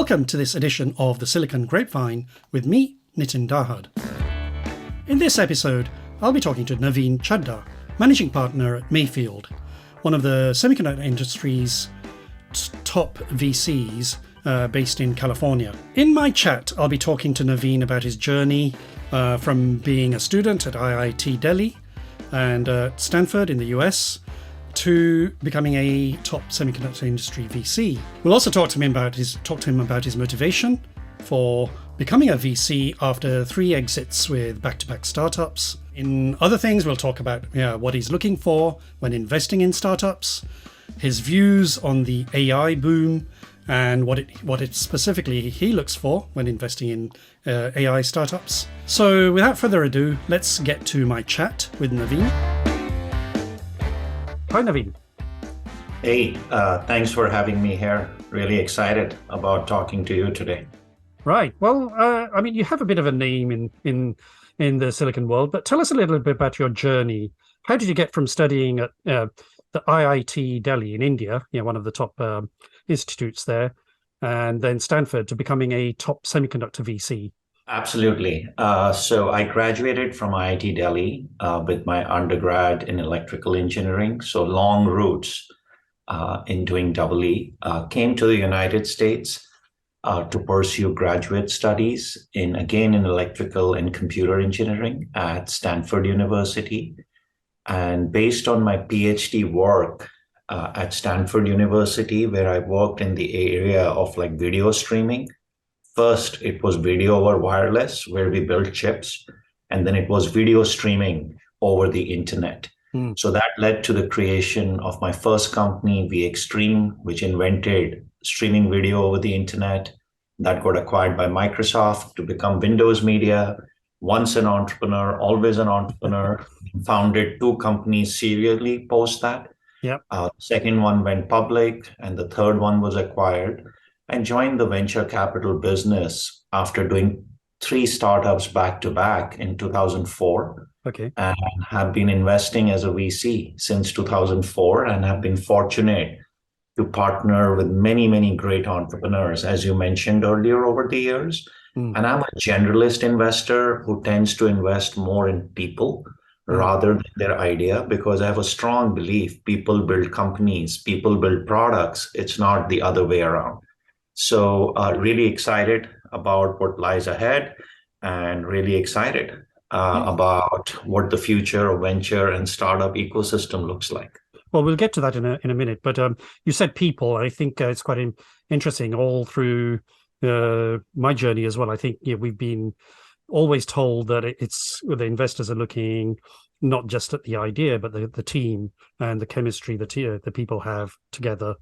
Welcome to this edition of the Silicon Grapevine with me, Nitin Dahad. In this episode, I'll be talking to Navin Chaddha, managing partner at Mayfield, one of the semiconductor industry's top VCs based in California. In my chat, I'll be talking to Navin about his journey from being a student at IIT Delhi and Stanford in the US to becoming a top semiconductor industry VC. We'll also talk to him about his motivation for becoming a VC after 3 exits with back-to-back startups. In other things, we'll talk about what he's looking for when investing in startups, his views on the AI boom, and what it specifically he looks for when investing in AI startups. So without further ado, let's get to my chat with Navin. Hi, Navin. Hey, thanks for having me here. Really excited about talking to you today. Right. Well, you have a bit of a name in the Silicon world, but tell us a little bit about your journey. How did you get from studying at the IIT Delhi in India, one of the top institutes there, and then Stanford to becoming a top semiconductor VC? Absolutely. So I graduated from IIT Delhi with my undergrad in electrical engineering. So long roots in doing EE. Came to the United States to pursue graduate studies in electrical and computer engineering at Stanford University. And based on my PhD work at Stanford University, where I worked in the area of video streaming. First, it was video over wireless, where we built chips, and then it was video streaming over the internet. So that led to the creation of my first company, VXstream, which invented streaming video over the internet. That got acquired by Microsoft to become Windows Media. Once an entrepreneur, always an entrepreneur. Founded 2 companies serially post that. Yep. Second one went public, and the third one was acquired. And joined the venture capital business after doing 3 startups back to back in 2004. Okay. And have been investing as a VC since 2004 and have been fortunate to partner with many, many great entrepreneurs, as you mentioned earlier over the years. And I'm a generalist investor who tends to invest more in people rather than their idea, because I have a strong belief people build companies, people build products. It's not the other way around. So really excited about what lies ahead and really excited about what the future of venture and startup ecosystem looks like. Well, we'll get to that in a minute. But you said people. I think it's quite interesting all through my journey as well. I think we've been always told that it's the investors are looking not just at the idea, but the team and the chemistry the people have together,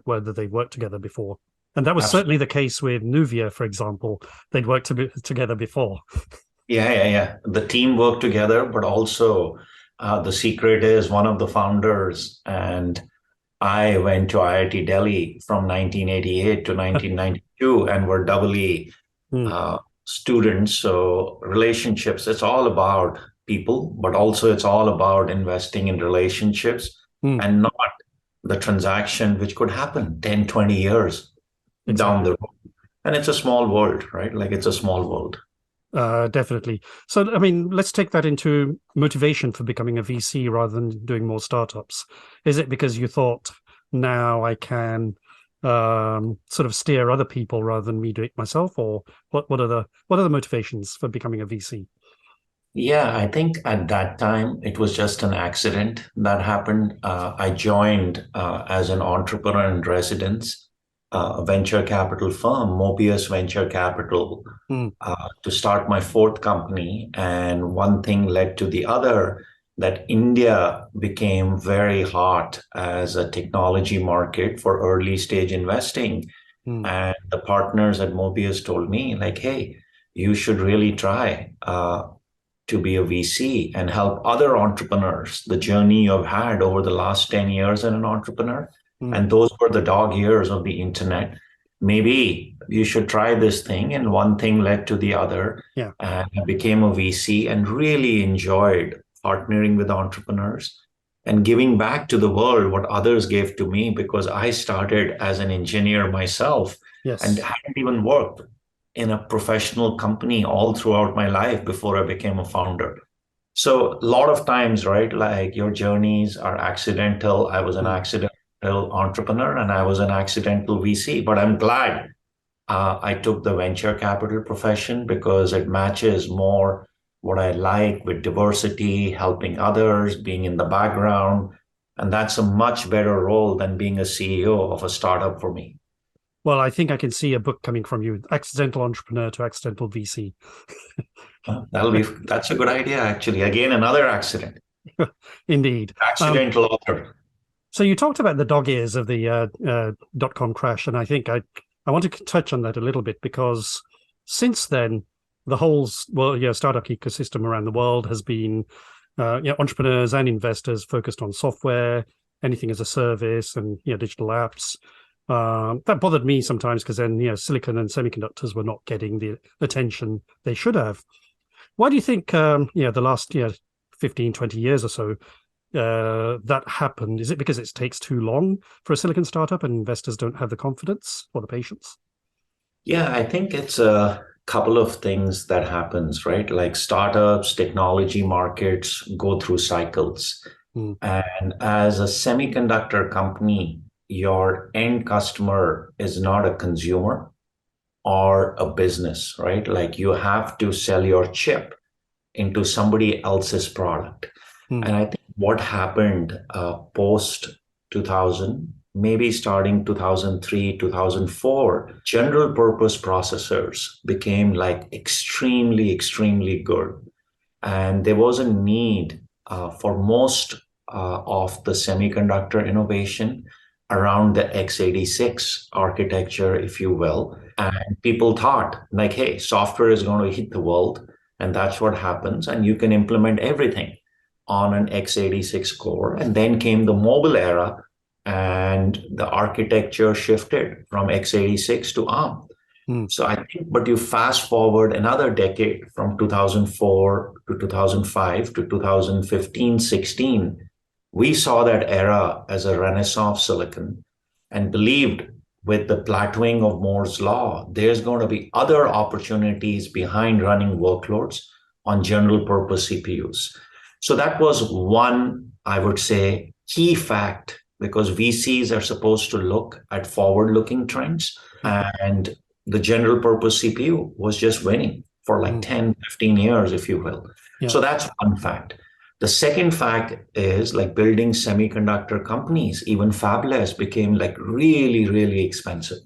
whether they worked together before. And that was certainly the case with Nuvia, for example. They'd worked together before. Yeah. The team worked together, but also the secret is one of the founders and I went to IIT Delhi from 1988 to 1992 and were EE students. So relationships, it's all about people, but also it's all about investing in relationships and not the transaction, which could happen 10, 20 years. Exactly. Down the road. And it's a small world, right? It's a small world. Definitely. So, let's take that into motivation for becoming a VC rather than doing more startups. Is it because you thought, now I can sort of steer other people rather than me do it myself? Or what are the motivations for becoming a VC? Yeah, I think at that time, it was just an accident that happened. I joined as an entrepreneur in residence. A venture capital firm, Mobius Venture Capital, to start my 4th company. And one thing led to the other, that India became very hot as a technology market for early stage investing. And the partners at Mobius told me, hey, you should really try to be a VC and help other entrepreneurs, the journey you've had over the last 10 years as an entrepreneur. And those were the dog years of the internet. Maybe you should try this thing. And one thing led to the other. Yeah. And I became a VC and really enjoyed partnering with entrepreneurs and giving back to the world what others gave to me, because I started as an engineer myself and Yes. hadn't even worked in a professional company all throughout my life before I became a founder. So a lot of times, right, like your journeys are accidental. I was an Mm. accidental entrepreneur and I was an accidental VC, but I'm glad I took the venture capital profession because it matches more what I like with diversity, helping others, being in the background. And that's a much better role than being a CEO of a startup for me. Well, I think I can see a book coming from you, Accidental Entrepreneur to Accidental VC. That's a good idea, actually. Again, another accident, Indeed. accidental author. So you talked about the dog ears of the dot-com crash, and I think I want to touch on that a little bit because since then, the whole startup ecosystem around the world has been entrepreneurs and investors focused on software, anything as a service, and digital apps. That bothered me sometimes because then silicon and semiconductors were not getting the attention they should have. Why do you think the last 15, 20 years or so that happened? Is it because it takes too long for a silicon startup and investors don't have the confidence or the patience? Yeah, I think it's a couple of things that happens, right? Like startups, technology markets go through cycles. Mm, And as a semiconductor company, your end customer is not a consumer or a business, right? Like you have to sell your chip into somebody else's product. mm, And I think what happened post 2000, maybe starting 2003, 2004, general purpose processors became like extremely, extremely good. And there was a need for most of the semiconductor innovation around the x86 architecture, if you will. And people thought, like, hey, software is going to hit the world, and that's what happens. And you can implement everything on an x86 core. And then came the mobile era, and the architecture shifted from x86 to ARM. mm, So I think, but you fast forward another decade from 2004 to 2005 to 2015, 16, we saw that era as a renaissance silicon and believed with the plateauing of Moore's law, there's going to be other opportunities behind running workloads on general purpose CPUs. So that was one, I would say, key fact because VCs are supposed to look at forward looking trends. And the general purpose CPU was just winning for like mm, 10, 15 years, if you will. yeah, So that's one fact. The second fact is like building semiconductor companies, even fabless became like really, really expensive.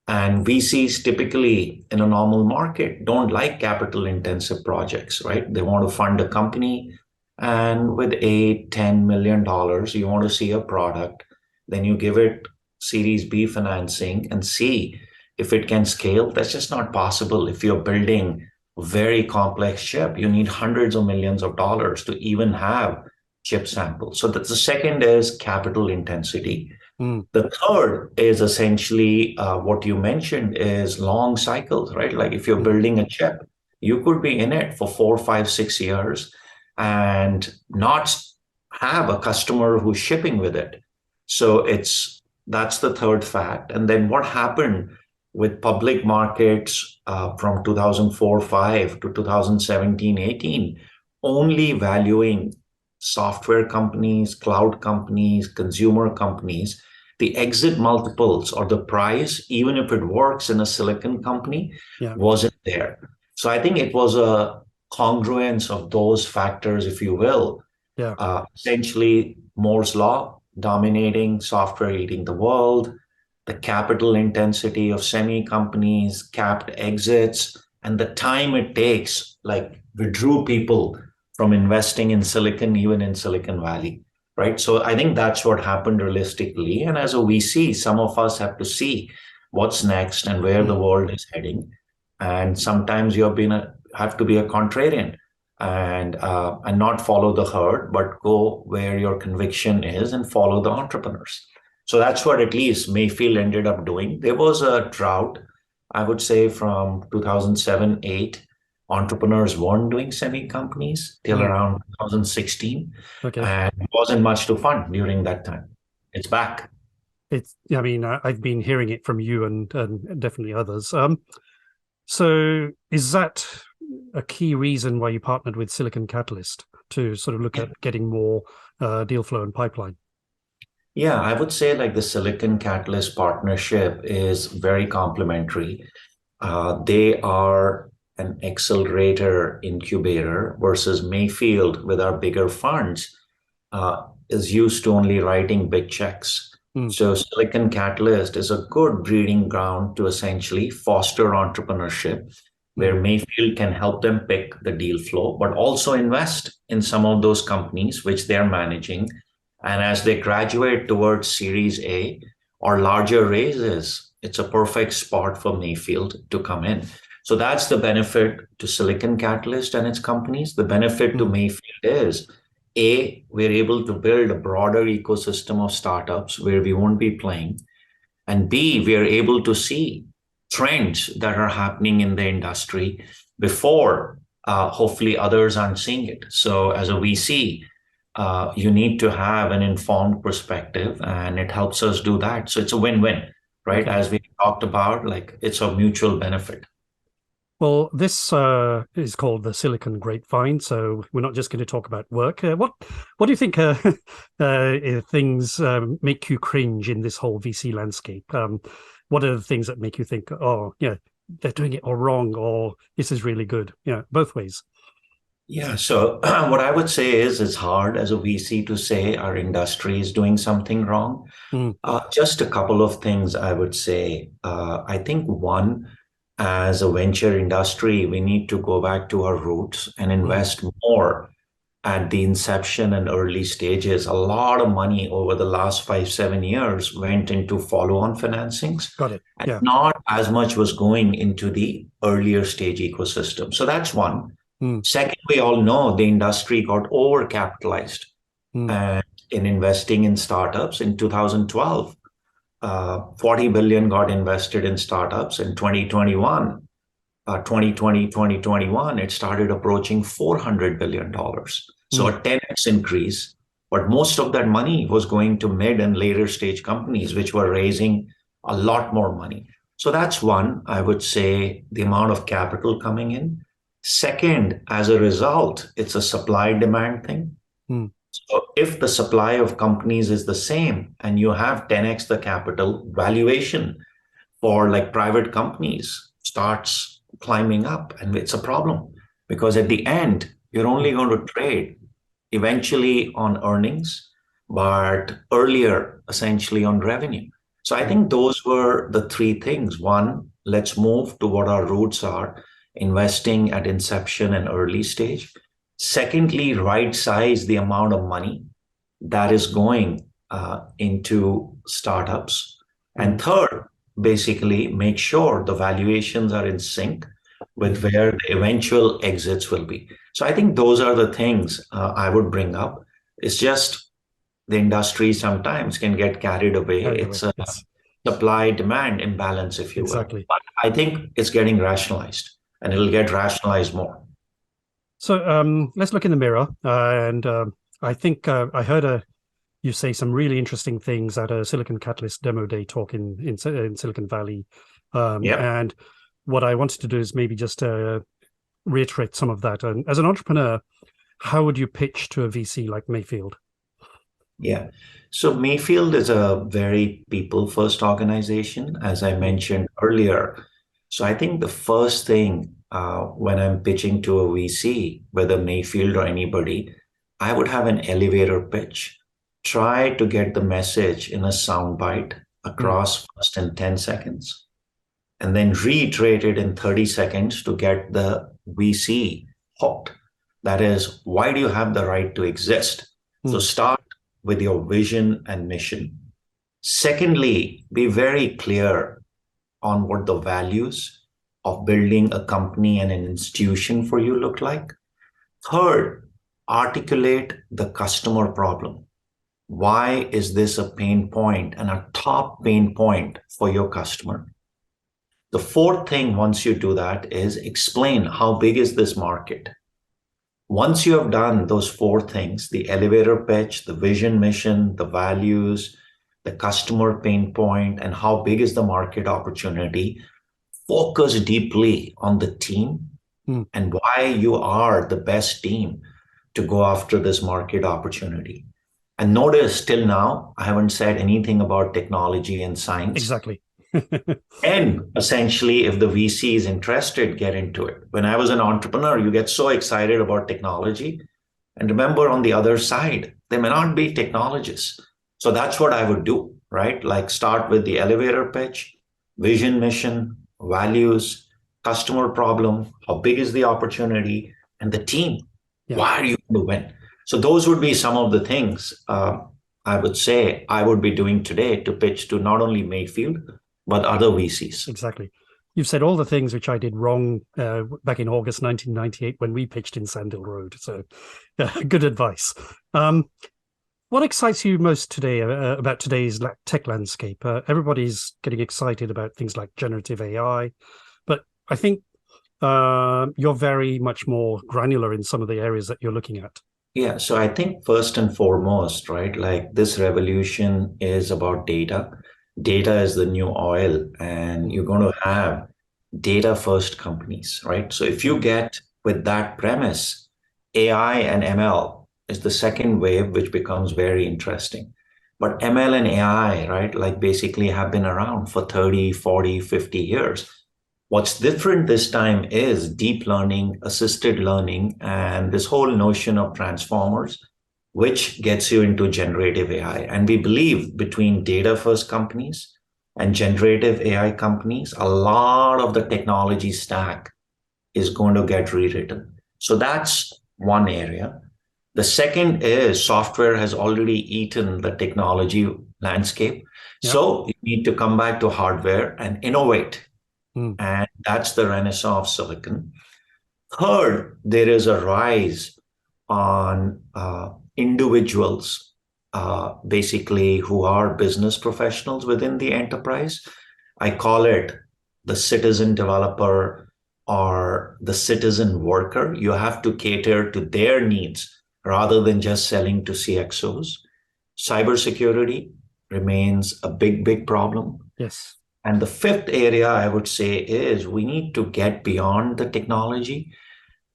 And VCs typically in a normal market don't like capital intensive projects, right? They want to fund a company. And with $8, $10 million, you want to see a product. Then you give it Series B financing and see if it can scale. That's just not possible. If you're building a very complex chip, you need hundreds of millions of dollars to even have chip samples. So that's the second is capital intensity. mm, The third is essentially what you mentioned is long cycles, right? Like if you're mm, building a chip, you could be in it for 4, 5, 6 years and not have a customer who's shipping with it. So that's the third fact. And then what happened with public markets from 2004-5 to 2017-18, only valuing software companies, cloud companies, consumer companies, the exit multiples or the price, even if it works in a silicon company, yeah, wasn't there. So I think it was a congruence of those factors, if you will. yeah, Essentially, Moore's law dominating, software eating the world, the capital intensity of semi companies, capped exits, and the time it takes, like withdrew people from investing in silicon, even in Silicon Valley, right? So I think that's what happened realistically. And as a VC, some of us have to see what's next and where the mm, world is heading. And sometimes have to be a contrarian and not follow the herd, but go where your conviction is and follow the entrepreneurs. So that's what at least Mayfield ended up doing. There was a drought, I would say, from 2007, 8. Entrepreneurs weren't doing semi companies till mm, around 2016, okay. and wasn't much to fund during that time. It's back. I mean, I've been hearing it from you and definitely others. So is that a key reason why you partnered with Silicon Catalyst to sort of look at getting more deal flow and pipeline? Yeah, I would say like the Silicon Catalyst partnership is very complementary. They are an accelerator incubator versus Mayfield with our bigger funds is used to only writing big checks. Mm, So Silicon Catalyst is a good breeding ground to essentially foster entrepreneurship, mm, where Mayfield can help them pick the deal flow, but also invest in some of those companies which they're managing. And as they graduate towards Series A or larger raises, it's a perfect spot for Mayfield to come in. So that's the benefit to Silicon Catalyst and its companies. The benefit to mm. Mayfield is A, we're able to build a broader ecosystem of startups where we won't be playing. And B, we are able to see trends that are happening in the industry before hopefully others aren't seeing it. So as a VC, you need to have an informed perspective, and it helps us do that. So it's a win-win, right? Okay. As we talked about, like it's a mutual benefit. Well, this is called the Silicon Grapevine, so we're not just going to talk about work. What do you think things make you cringe in this whole VC landscape? What are the things that make you think, oh, yeah, they're doing it all wrong, or this is really good? Yeah, both ways. Yeah, so what I would say is it's hard as a VC to say our industry is doing something wrong. Mm, Just a couple of things I would say. I think one, as a venture industry, we need to go back to our roots and mm, invest more at the inception and early stages. A lot of money over the last 5, 7 years went into follow-on financings, got it. and Yeah. not as much was going into the earlier stage ecosystem. So that's one. Mm, Second, we all know the industry got overcapitalized mm, and in investing in startups in 2012. 40 billion got invested in startups in 2021. 2020, 2021, it started approaching $400 billion. So mm, a 10x increase. But most of that money was going to mid and later stage companies, which were raising a lot more money. So that's one, I would say, the amount of capital coming in. Second, as a result, it's a supply demand thing. mm, So if the supply of companies is the same and you have 10x the capital, valuation for like private companies starts climbing up, and it's a problem because at the end you're only mm. going to trade eventually on earnings, but earlier essentially on revenue. So I Mm. think those were the three things. One, let's move to what our roots are, investing at inception and early stage. Secondly, right size the amount of money that is going into startups. And Mm. third, basically make sure the valuations are in sync with Mm. where the eventual exits will be. So I think those are the things I would bring up. It's just the industry sometimes can get carried away. Carried It's away. a Yes, supply demand imbalance, if you will. exactly. But I think it's getting rationalized and it'll get rationalized more. So let's look in the mirror. And I think I heard you say some really interesting things at a Silicon Catalyst demo day talk in Silicon Valley. Yep. And what I wanted to do is maybe just reiterate some of that. And as an entrepreneur, how would you pitch to a VC like Mayfield? Yeah. So Mayfield is a very people first organization, as I Mm, mentioned earlier. So I think the first thing when I'm pitching to a VC, whether Mayfield or anybody, I would have an elevator pitch. Try to get the message in a soundbite mm, across first in 10 seconds, and then reiterate it in 30 seconds to get the VC hooked. That is, why do you have the right to exist? So mm, start with your vision and mission. Secondly, be very clear on what the values of building a company and an institution for you look like. Third, articulate the customer problem. Why is this a pain point and a top pain point for your customer? The fourth thing, once you do that, is explain how big is this market. Once you have done those four things, the elevator pitch, the vision, mission, the values, the customer pain point, and how big is the market opportunity. Focus deeply on the team and why you are the best team to go after this market opportunity. And notice till now, I haven't said anything about technology and science. Exactly. And essentially, if the VC is interested, get into it. When I was an entrepreneur, you get so excited about technology. And remember, on the other side, they may not be technologists. So that's what I would do, right? Like start with the elevator pitch, vision, mission, values, customer problem, how big is the opportunity, and the team. Yeah. Why are you going to win? So those would be some of the things I would say I would be doing today to pitch to not only Mayfield, but other VCs. Exactly. You've said all the things which I did wrong back in August 1998 when we pitched in Sandhill Road. So good advice. What excites you most today about today's tech landscape? Everybody's getting excited about things like generative AI, but I think you're very much more granular in some of the areas that you're looking at. Yeah, so I think first and foremost, right, like this revolution is about data. Data is the new oil, and you're going to have data first companies, right? So if you get with that premise, AI and ML is the second wave, which becomes very interesting. But ML and AI, right, like basically have been around for 30, 40, 50 years. What's different this time is deep learning, assisted learning, and this whole notion of transformers, which gets you into generative AI. And we believe between data first companies and generative AI companies, a lot of the technology stack is going to get rewritten. So that's one area. The second is software has already eaten the technology landscape. Yep. So you need to come back to hardware and innovate. And that's the renaissance of silicon. Third, there is a rise on individuals, basically, who are business professionals within the enterprise. I call it the citizen developer or the citizen worker. You have to cater to their needs rather than just selling to CXOs. Cybersecurity remains a big, big problem. Yes. And the fifth area I would say is we need to get beyond the technology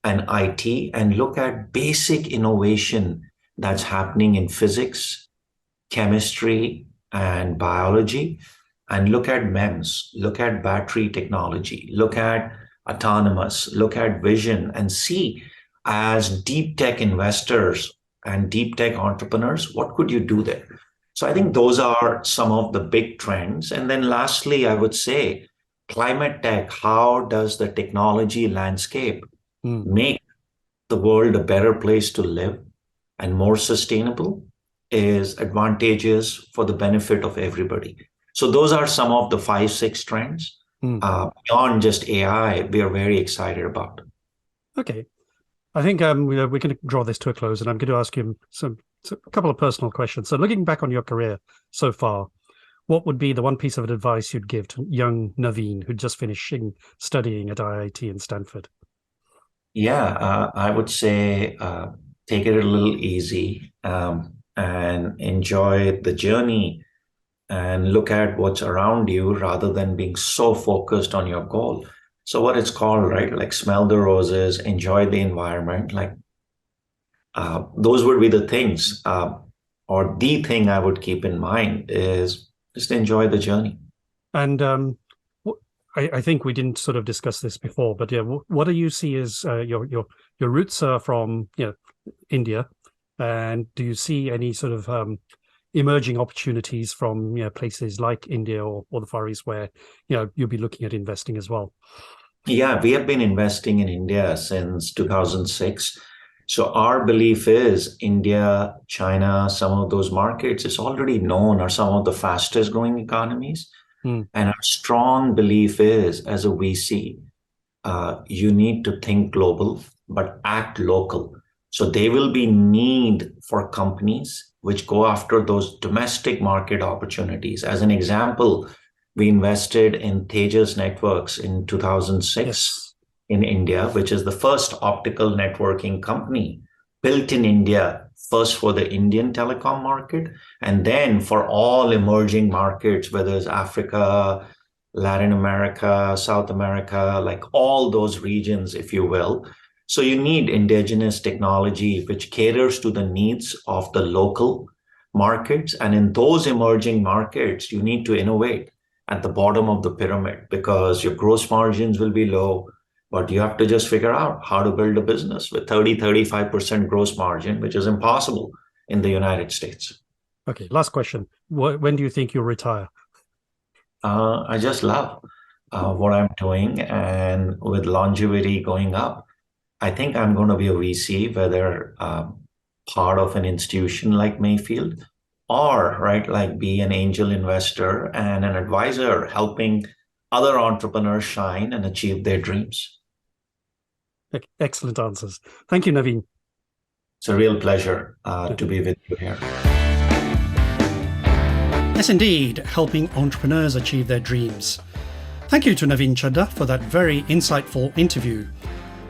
and IT and look at basic innovation that's happening in physics, chemistry, and biology, and look at MEMS, look at battery technology, look at autonomous, look at vision, and see as deep tech investors and deep tech entrepreneurs, what could you do there? So I think those are some of the big trends. And then lastly, I would say climate tech, how does the technology landscape make the world a better place to live and more sustainable, is advantageous for the benefit of everybody. So those are some of the 5, 6 trends beyond just AI we are very excited about. Okay. I think we're going to draw this to a close, and I'm going to ask you a couple of personal questions. So looking back on your career so far, what would be the one piece of advice you'd give to young Navin who'd just finishing studying at IIT in Stanford? Yeah, I would say take it a little easy and enjoy the journey and look at what's around you rather than being so focused on your goal. So what it's called, right? Like smell the roses, enjoy the environment. Like those would be the things, or the thing I would keep in mind is just enjoy the journey. And I think we didn't sort of discuss this before, but yeah, what do you see as your roots are from, India, and do you see any sort of emerging opportunities from places like India or the Far East where you'll be looking at investing as well? Yeah, we have been investing in India since 2006. So our belief is India, China, some of those markets is already known are some of the fastest growing economies. And our strong belief is, as a VC, you need to think global, but act local. So there will be need for companies which go after those domestic market opportunities. As an example, we invested in Tejas Networks in 2006 in India, which is the first optical networking company built in India first for the Indian telecom market, and then for all emerging markets, whether it's Africa, Latin America, South America, like all those regions, if you will. So you need indigenous technology which caters to the needs of the local markets. And in those emerging markets, you need to innovate at the bottom of the pyramid because your gross margins will be low, but you have to just figure out how to build a business with 35% gross margin, which is impossible in the United States. Okay, last question. When do you think you'll retire? I just love what I'm doing. And with longevity going up, I think I'm going to be a VC, whether part of an institution like Mayfield or, right, like be an angel investor and an advisor helping other entrepreneurs shine and achieve their dreams. Excellent answers. Thank you, Navin. It's a real pleasure to be with you here. Yes, indeed, helping entrepreneurs achieve their dreams. Thank you to Navin Chaddha for that very insightful interview.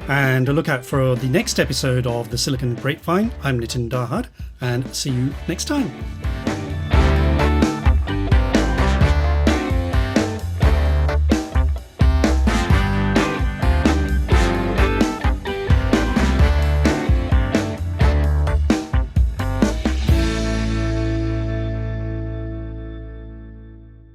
And look out for the next episode of The Silicon Grapevine. I'm Nitin Dahad, and see you next time.